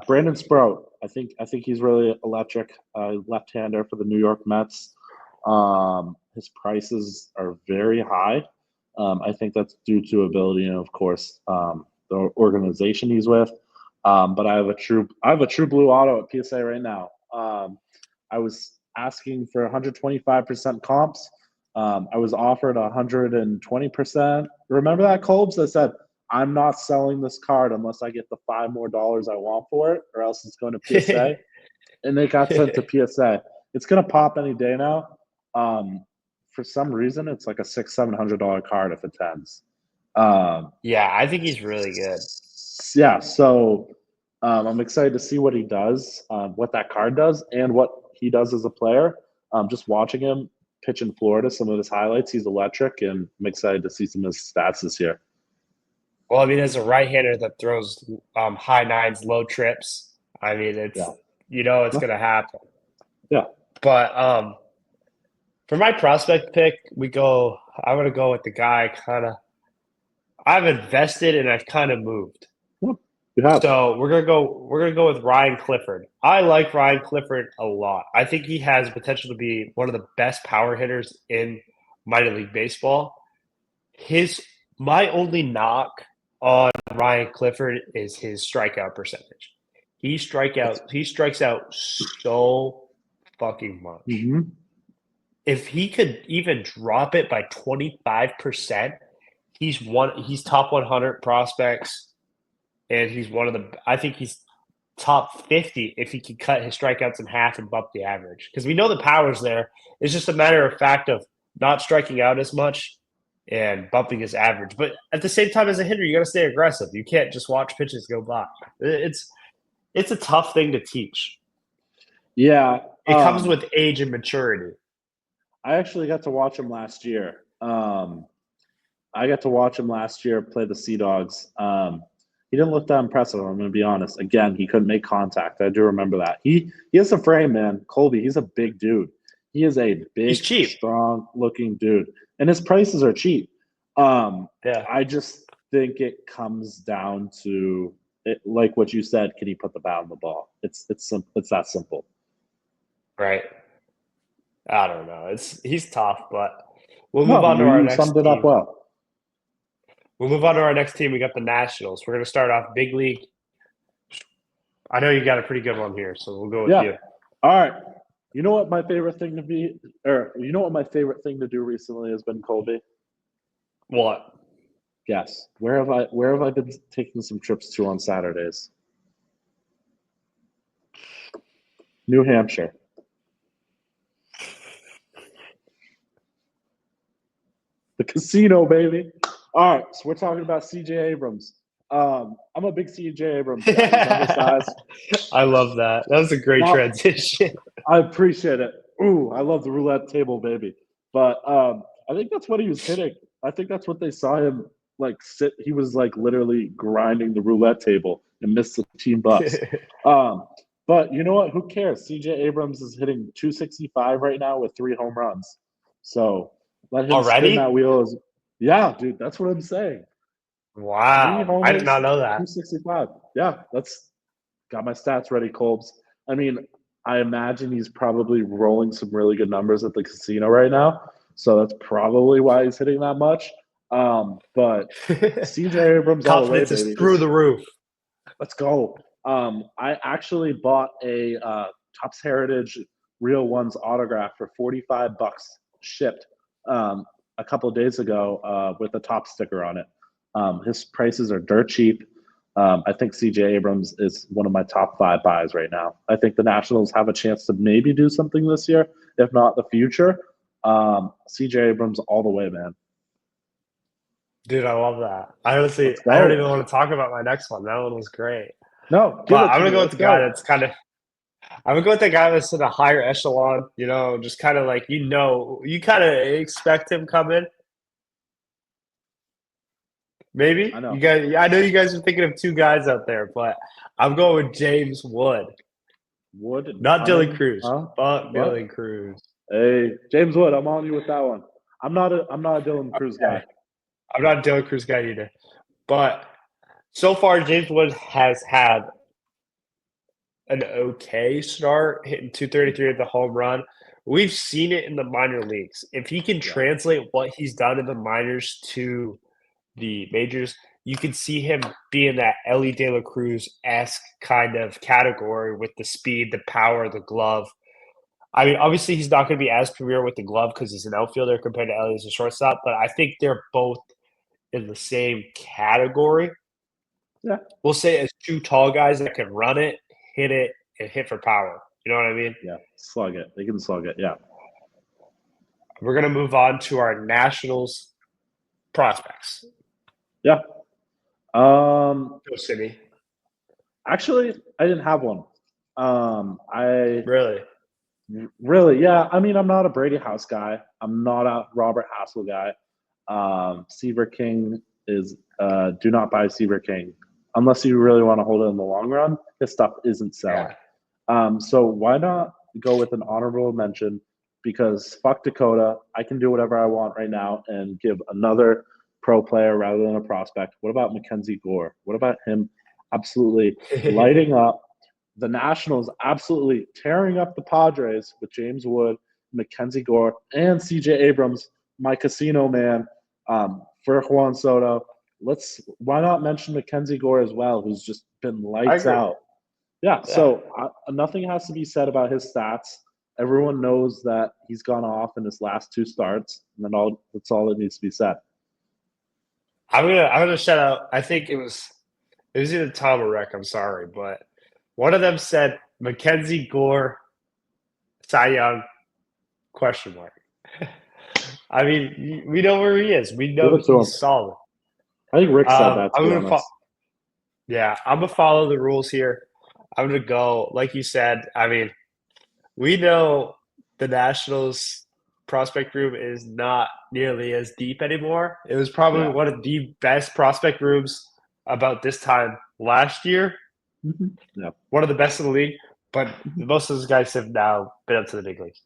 Brandon Sproat, I think he's really electric. Left-hander for the New York Mets. His prices are very high. I think that's due to ability and, of course, the organization he's with. But I have a true blue auto at PSA right now. I was asking for 125% comps. I was offered 120%. Remember that, Colbs? I said, I'm not selling this card unless I get the $5 more I want for it, or else it's going to PSA. And they got sent to PSA. It's going to pop any day now. For some reason, it's like a $600-700 card if it attends. Yeah, I think he's really good. Yeah, so I'm excited to see what he does, what that card does, and what he does as a player. Just watching him pitch in Florida, some of his highlights, he's electric, and I'm excited to see some of his stats this year. Well, I mean, as a right-hander that throws high nines, low trips, I mean, it's going to happen. Yeah. But for my prospect pick, I'm going to go with the guy I've invested and I've kind of moved. So we're gonna go with Ryan Clifford. I like Ryan Clifford a lot. I think he has potential to be one of the best power hitters in minor league baseball. My only knock on Ryan Clifford is his strikeout percentage. He strikes out so fucking much. Mm-hmm. If he could even drop it by 25%, he's top 100 prospects. And I think he's top 50 if he could cut his strikeouts in half and bump the average. Because we know the power's there. It's just a matter of fact of not striking out as much and bumping his average. But at the same time, as a hitter, you got to stay aggressive. You can't just watch pitches go by. It's a tough thing to teach. Yeah. It comes with age and maturity. I actually got to watch him last year. I got to watch him last year play the Sea Dogs. He didn't look that impressive, I'm going to be honest. Again, he couldn't make contact. I do remember that. He has a frame, man. Colby, he's a big dude. He is a big, strong-looking dude. And his prices are cheap. I just think it comes down to, like what you said, can he put the bat on the ball? It's simple. It's that simple. Right. I don't know. He's tough, but we'll move on to our next team. You summed it up well. We'll move on to our next team. We got the Nationals. We're going to start off big league. I know you got a pretty good one here, so we'll go with you. All right. You know what my favorite thing to be, or you know what my favorite thing to do recently has been, Colby? What? Yes. Where have I been taking some trips to on Saturdays? New Hampshire. The casino, baby. All right, so we're talking about CJ Abrams. I'm a big CJ Abrams guy. He's undersized. I love that. That was a great Not, transition. I appreciate it. Ooh, I love the roulette table, baby. But I think that's what he was hitting. I think that's what they saw him like sit. He was like literally grinding the roulette table and missed the team bucks. But you know what? Who cares? CJ Abrams is hitting 265 right now with 3 home runs. So let him spin that Already? wheel. Yeah, dude, that's what I'm saying. 3 Wow. I did homers, not know that. 265. Yeah, that's got my stats ready, Colbs. I mean, I imagine he's probably rolling some really good numbers at the casino right now. So that's probably why he's hitting that much. But CJ Abrams all the way, Confidence is baby. through the roof. Let's go. I actually bought a Topps Heritage Real Ones autograph for $45 shipped a couple of days ago with a top sticker on it. His prices are dirt cheap. I think CJ Abrams is one of my top 5 buys right now. I think the Nationals have a chance to maybe do something this year, if not the future. CJ Abrams all the way, man. Dude, I love that. I honestly, Let's I don't even go. want to talk about my next one. That one was great. No, give But it I'm to gonna me. go with Let's the guy go. that's kind of. I'm gonna go with the guy that's in a higher echelon. Just kind of like you kind of expect him coming. Maybe I know. you guys. I know you guys are thinking of 2 guys out there, but I'm going with James Wood, Wood and not Dylan Cunning. Cruz, Huh? but What? Dylan Cruz. Hey, James Wood, I'm on you with that one. I'm not a Dylan Cruz guy. Okay. I'm not a Dylan Cruz guy either, but so far James Wood has had an okay start, hitting 233 at the home run. We've seen it in the minor leagues. If he can Yeah. translate what he's done in the minors to the majors, you can see him being that Ellie De La Cruz-esque kind of category with the speed, the power, the glove. I mean, obviously he's not going to be as premier with the glove because he's an outfielder compared to Ellie as a shortstop, but I think they're both in the same category. Yeah. We'll say as 2 tall guys that can run it, hit it, and hit for power. You know what I mean? Yeah. Slug it. They can slug it. Yeah. We're going to move on to our Nationals prospects. Yeah. Go City. Actually, I didn't have one. I Really? really, yeah. I mean, I'm not a Brady House guy. I'm not a Robert Hassel guy. Seaver King is do not buy Seaver King unless you really want to hold it in the long run. His stuff isn't selling. So why not go with an honorable mention? Because fuck Dakota, I can do whatever I want right now and give another pro player rather than a prospect. What about Mackenzie Gore? What about him absolutely lighting up the Nationals, absolutely tearing up the Padres with James Wood, Mackenzie Gore, and CJ Abrams, my casino man, for Juan Soto. Why not mention Mackenzie Gore as well, who's just been lights out. Yeah, so nothing has to be said about his stats. Everyone knows that he's gone off in his last 2 starts, and then that's all that needs to be said. I'm gonna shout out. I think it was either Tom or Rick. I'm sorry, but one of them said Mackenzie Gore, Cy Young, question mark. I mean, we know where he is. We know Give it to him. he's solid. I think Rick said that, to be honest. I'm gonna follow the rules here. I'm gonna go like you said. I mean, we know the Nationals prospect room is not nearly as deep anymore. It was probably one of the best prospect rooms about this time last year. Mm-hmm. Yeah. One of the best in the league, but most of those guys have now been up to the big leagues.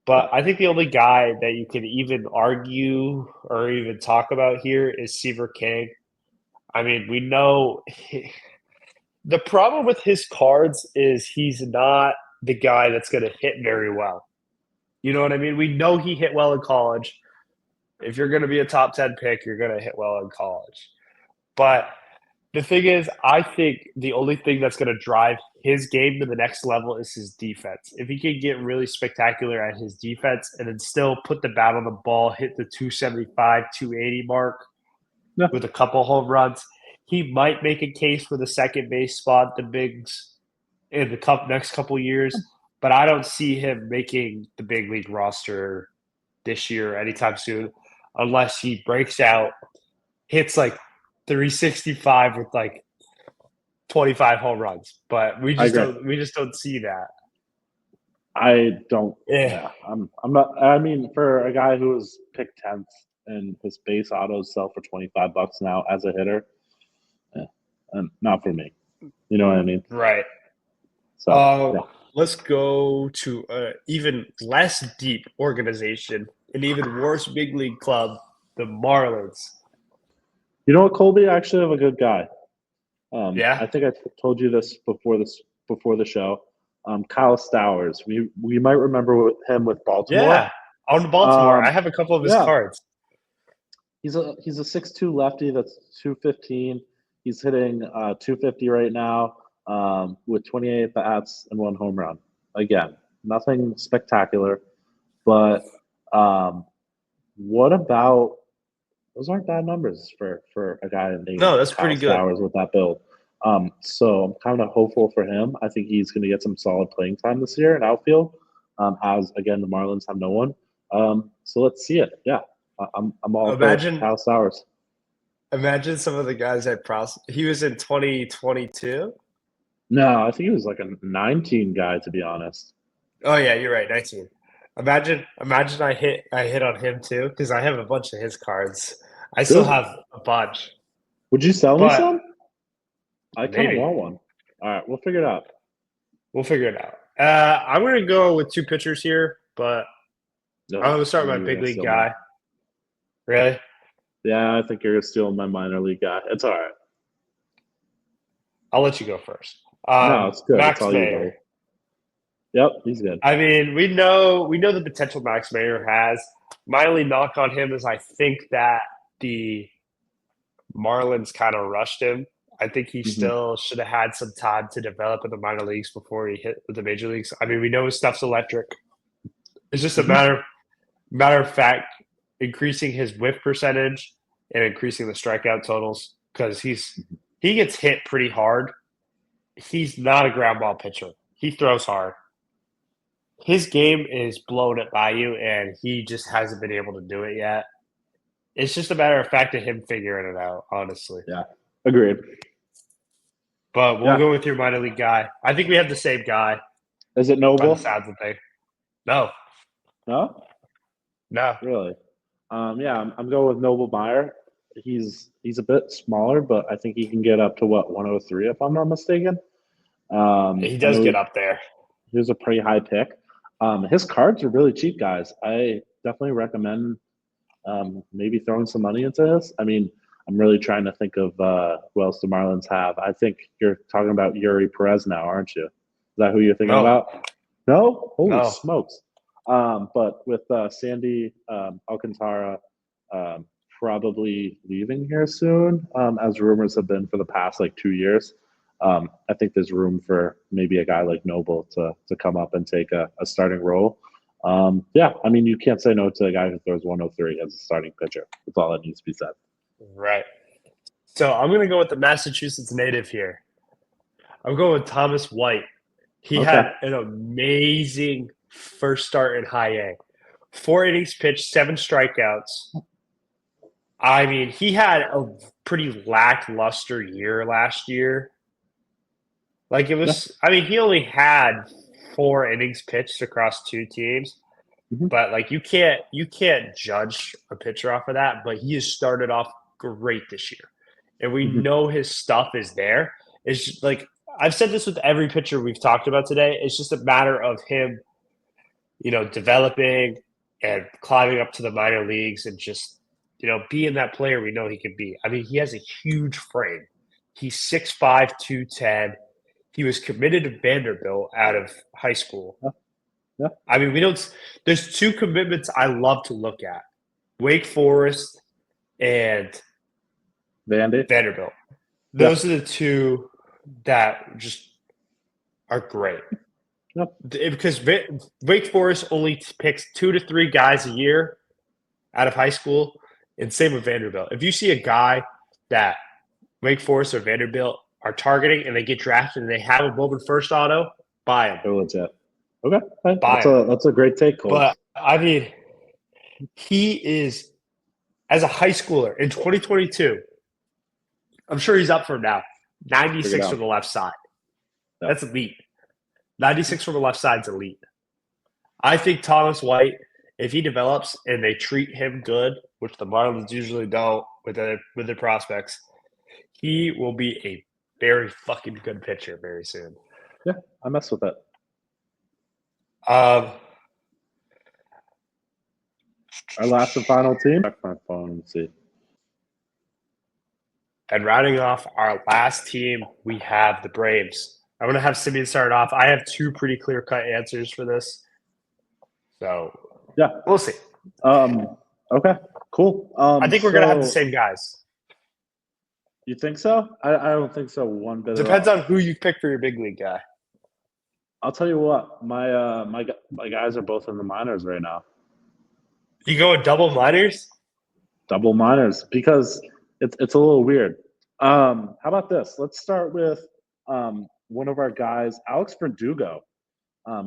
But I think the only guy that you could even argue or even talk about here is Seaver King. I mean, we know the problem with his cards is he's not the guy that's going to hit very well. You know what I mean? We know he hit well in college. If you're going to be a top 10 pick, you're going to hit well in college. But The thing is, I think the only thing that's going to drive his game to the next level is his defense. If he can get really spectacular at his defense and then still put the bat on the ball, hit the 275, 280 mark Yeah, with a couple home runs, he might make a case for the second base spot, the bigs in the next couple years. But I don't see him making the big league roster this year anytime soon, unless he breaks out, hits like 365 with like 25 home runs. But we just don't see that. I don't. Yeah. Yeah, I'm not. I mean, for a guy who was picked 10th and his base autos sell for $25 now as a hitter, not for me. You know what I mean? Right. So yeah. Let's go to an even less deep organization, an even worse big league club, the Marlins. You know what, Colby? I actually have a good guy. Yeah. I think I told you this before the show. Kyle Stowers. We might remember him with Baltimore. Yeah. On Baltimore. I have a couple of his cards. He's a 6'2" lefty that's 215. He's hitting 250 right now with 28 bats and 1 home run. Again, nothing spectacular, but what about those aren't bad numbers for a guy named that's Kyle pretty good. Stowers with that build. So I'm kind of hopeful for him. I think he's going to get some solid playing time this year in outfield. As again, the Marlins have no one. So let's see it. Yeah, I'm all for Kyle Stowers. Imagine some of the guys at he was in 2022. No, I think he was like a 19 guy, to be honest. Oh yeah, you're right, 19. Imagine I hit on him too, because I have a bunch of his cards. I still have a bunch. Would you sell me some? I kind of want one. All right, we'll figure it out. I'm going to go with 2 pitchers here, but I'm going to start with my big league guy. Really? Yeah, I think you're stealing my minor league guy. It's all right. I'll let you go first. No, it's good. Max it's all Mayer. You, yep, he's good. I mean, we know the potential Max Mayer has. My only knock on him is I think that the Marlins kind of rushed him. I think he still should have had some time to develop in the minor leagues before he hit the major leagues. I mean, we know his stuff's electric. It's just a matter of fact, increasing his whiff percentage and increasing the strikeout totals, because he gets hit pretty hard. He's not a ground ball pitcher. He throws hard. His game is blowing it by you, and he just hasn't been able to do it yet. It's just a matter of fact of him figuring it out, honestly. Yeah, agreed. But we'll go with your minor league guy. I think we have the same guy. Is it Noble? By the sounds of things. No. No? No. Really? Yeah, I'm going with Noble Meyer. He's a bit smaller, but I think he can get up to 103 if I'm not mistaken. He does get up there. He was a pretty high pick. His cards are really cheap, guys. I definitely recommend maybe throwing some money into this. I mean, I'm really trying to think of who else the Marlins have. I think you're talking about Yuri Perez now, aren't you? Is that who you're thinking about? No? Holy smokes. But with Sandy Alcantara probably leaving here soon, as rumors have been for the past 2 years, I think there's room for maybe a guy like Noble to come up and take a starting role. Yeah, I mean, you can't say no to a guy who throws 103 as a starting pitcher. That's all that needs to be said. Right. So I'm going to go with the Massachusetts native here. I'm going with Thomas White. He had an amazing first start in high A. 4 innings pitched, 7 strikeouts. I mean, he had a pretty lackluster year last year. Like, it was – I mean, he only had 4 innings pitched across 2 teams. But, you can't judge a pitcher off of that. But he has started off great this year. And we know his stuff is there. It's just, I've said this with every pitcher we've talked about today. It's just a matter of him, developing and climbing up to the minor leagues and just, being that player we know he can be. I mean, he has a huge frame. He's 6'5", 210. He was committed to Vanderbilt out of high school. Yeah. I mean, there's 2 commitments I love to look at. Wake Forest and Vanderbilt. those are the two that just are great. Yep. Because Wake Forest only picks 2 to 3 guys a year out of high school, and same with Vanderbilt. If you see a guy that Wake Forest or Vanderbilt are targeting and they get drafted and they have a Bowman first auto, buy him. They're legit. Okay, Buy that's a great take, Cole. But I mean, he is, as a high schooler in 2022, I'm sure he's up for now. 96 from the left side. Yeah. That's elite. 96 from the left side is elite. I think Thomas White, if he develops and they treat him good, which the Marlins usually don't with their prospects, he will be a very fucking good pitcher very soon. Yeah, I mess with it. Our last and final team. Check my phone and see. And rounding off our last team, we have the Braves. I'm going to have Simeon start off. I have 2 pretty clear-cut answers for this. So, yeah, we'll see. Okay, cool. I think we're going to have the same guys. You think so? I don't think so one bit. Depends on who you pick for your big league guy. I'll tell you what. My guys are both in the minors right now. You go with double minors? Double minors, because it's a little weird. How about this? Let's start with one of our guys, Alex Verdugo,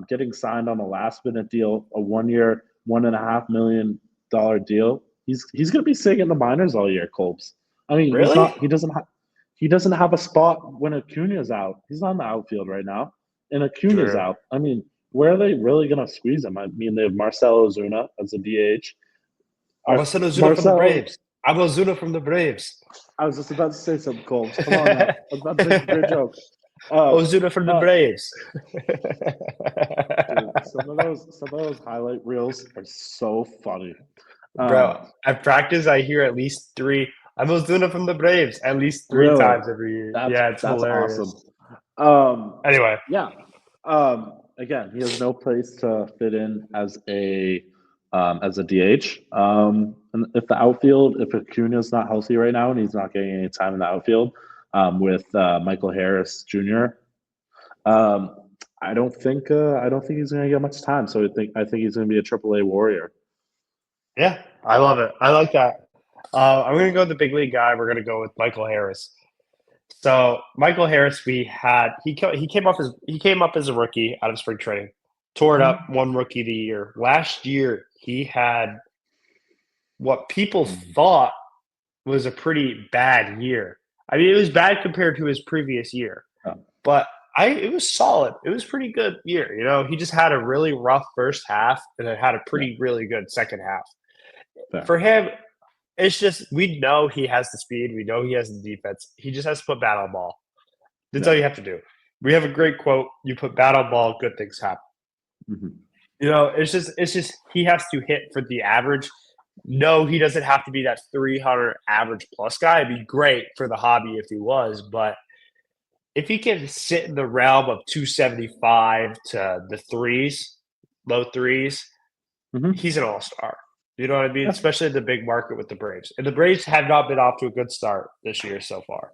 getting signed on a last-minute deal, a 1-year, $1.5 million deal. He's going to be sitting in the minors all year, Colbs. I mean, really? He doesn't have a spot when Acuna's out. He's not in the outfield right now, and Acuna's out. I mean, where are they really going to squeeze him? I mean, they have Marcelo Ozuna as a DH. Marcelo Ozuna from the Braves. I'm Ozuna from the Braves. I was just about to say something, Colbs. Come on now. I was about to make a great joke. Ozuna from the Braves. Dude, some of those highlight reels are so funny. Bro, at practice, I hear at least 3. I'm Ozuna from the Braves at least 3 times every year. It's hilarious. Awesome. Anyway. Yeah. Again, he has no place to fit in as a DH. And if the outfield, if Acuna's not healthy right now and he's not getting any time in the outfield, with Michael Harris Jr., I don't think he's going to get much time. So I think he's going to be a AAA Warrior. Yeah, I love it. I like that. I'm going to go with the big league guy. We're going to go with Michael Harris. So Michael Harris, he came up as a rookie out of spring training, tore it up, won Rookie of the Year. Last year, he had what people thought was a pretty bad year. I mean, it was bad compared to his previous year, but it was solid. It was a pretty good year. You know, he just had a really rough first half and then had a really good second half. Fair. For him, it's just we know he has the speed. We know he has the defense. He just has to put bat on ball. That's all you have to do. We have a great quote: "You put bat on ball, good things happen." Mm-hmm. You know, it's just he has to hit for the average. No, he doesn't have to be that 300 average plus guy. It'd be great for the hobby if he was, but if he can sit in the realm of 275 to the threes, low threes, he's an all-star. You know what I mean? Yeah. Especially in the big market with the Braves. And the Braves have not been off to a good start this year so far.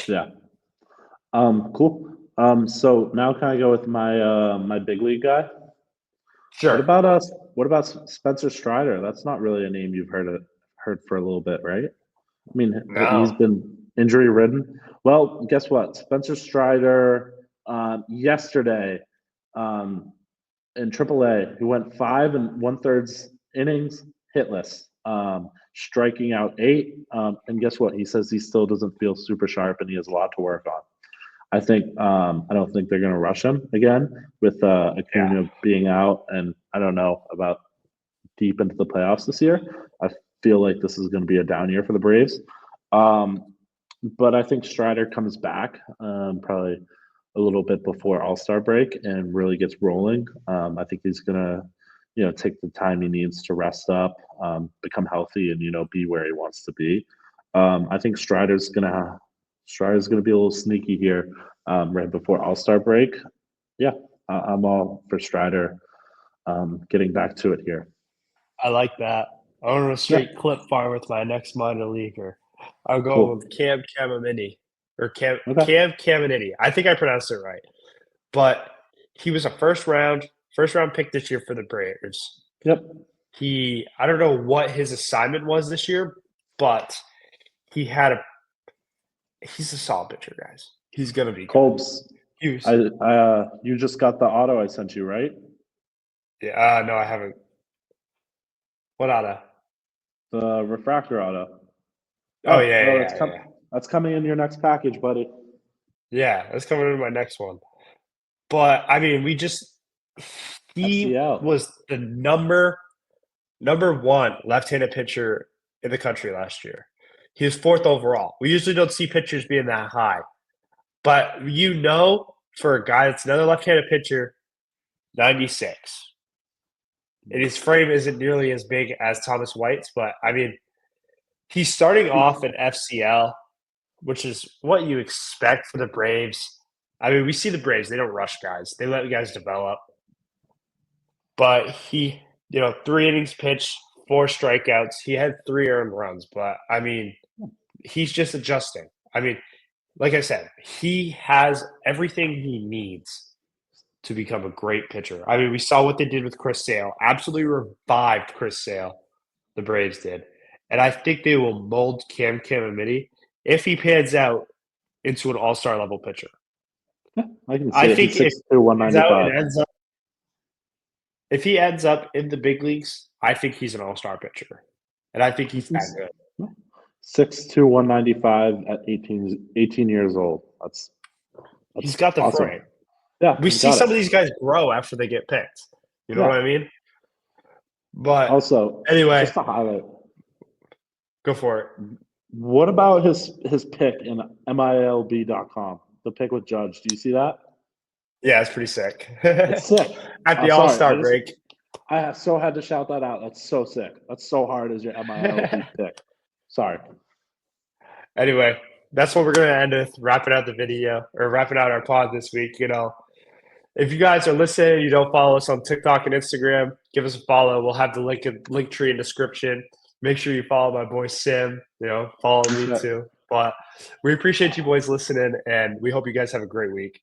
Yeah. Cool. So now can I go with my my big league guy? Sure. What about Spencer Strider? That's not really a name you've heard for a little bit, right? I mean, he's been injury ridden. Well, guess what? Spencer Strider yesterday in AAA, he went 5 1/3 innings hitless, striking out 8. And guess what? He says he still doesn't feel super sharp and he has a lot to work on. I don't think they're going to rush him again with Acuna being out, and I don't know about deep into the playoffs this year. I feel like this is going to be a down year for the Braves. But I think Strider comes back probably a little bit before All-Star break and really gets rolling. I think he's going to, take the time he needs to rest up, become healthy, and be where he wants to be. I think Strider's going to be a little sneaky here right before All-Star break. Yeah, I'm all for Strider getting back to it here. I like that. I want to straight clip fire with my next minor leaguer. I'll go Cool. with Cam Caminiti or Okay. Cam Caminiti. I think I pronounced it right, but he was a first round pick this year for the Braves. Yep. I don't know what his assignment was this year, but he had a he's a solid pitcher, guys. He's gonna be good. Colbs. He was, You just got the auto I sent you, right? yeah, no, I haven't. What auto? The refractor auto. Oh yeah, That's coming in your next package, buddy. yeah. That's coming in my next one. But I mean, he FCL. was the number one left-handed pitcher in the country last year. He was 4th overall. We usually don't see pitchers being that high, but for a guy that's another left-handed pitcher, 96. And his frame isn't nearly as big as Thomas White's, but I mean, he's starting off in FCL, which is what you expect for the Braves. I mean, we see the Braves; they don't rush guys; they let guys develop. But he, 3 innings pitched, 4 strikeouts. He had 3 earned runs, but I mean, he's just adjusting. I mean, like I said, he has everything he needs to become a great pitcher. I mean, we saw what they did with Chris Sale. Absolutely revived Chris Sale. The Braves did. And I think they will mold Cam Caminiti if he pans out into an all-star level pitcher. I can see think if 6'2", 195. If he ends up in the big leagues, I think he's an all-star pitcher. And I think he's that good. 6'2", 195 at 18 years old. That's he's got the awesome. frame. Yeah, we see some of these guys grow after they get picked. You know what I mean? But also, anyway, just to highlight, go for it. What about his pick in MILB.com? The pick with Judge. Do you see that? Yeah, it's pretty sick. It's sick. At the All-Star break. I so had to shout that out. That's so sick. That's so hard as your MILB pick. Sorry. Anyway, that's what we're going to end with, wrapping out the video or wrapping out our pod this week. If you guys are listening, you don't follow us on TikTok and Instagram, give us a follow. We'll have the link tree in description. Make sure you follow my boy Sim. Follow me too. But we appreciate you boys listening, and we hope you guys have a great week.